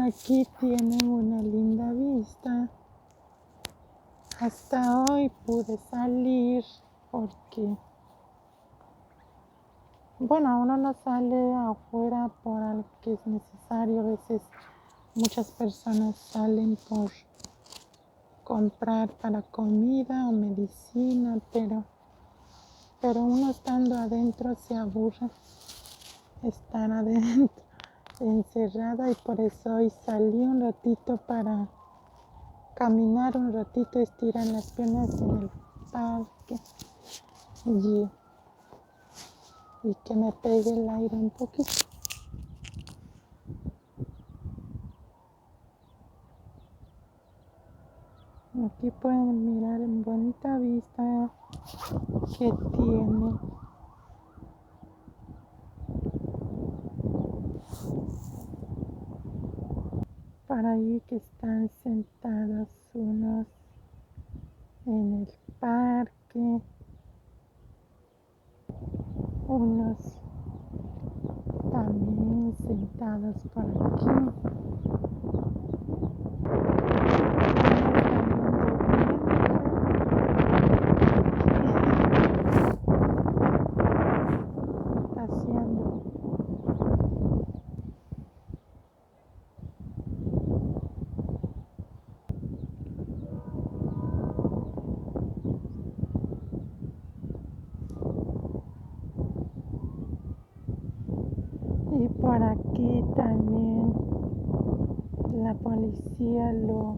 Aquí tienen una linda vista. Hasta hoy pude salir porque, bueno, uno no sale afuera por algo que es necesario. A veces muchas personas salen por comprar para comida o medicina, pero uno estando adentro se aburre estar adentro encerrada, y por eso hoy salí un ratito para caminar un ratito, estirar las piernas en el parque y que me pegue el aire un poquito. Aquí pueden mirar en bonita vista que tiene. Para ahí que están sentados unos en el parque, unos también sentados por aquí. Paseando. Y por aquí también la policía lo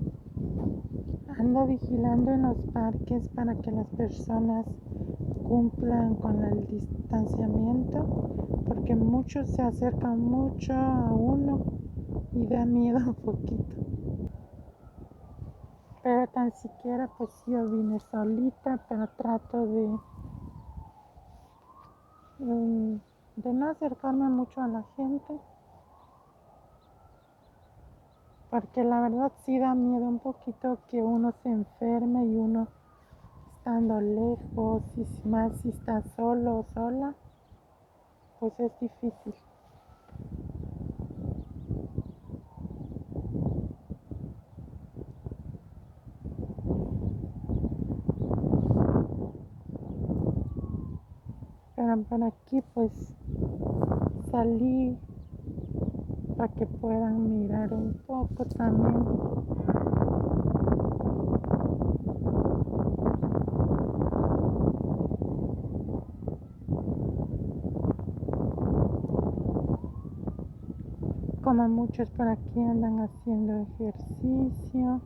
anda vigilando en los parques para que las personas cumplan con el distanciamiento, porque muchos se acercan mucho a uno y da miedo un poquito. Pero tan siquiera pues yo vine solita, pero trato de no acercarme mucho a la gente, porque la verdad sí da miedo un poquito que uno se enferme, y uno estando lejos, y más si está solo o sola, pues es difícil. Pero por aquí pues salí para que puedan mirar un poco también. Como muchos por aquí andan haciendo ejercicio.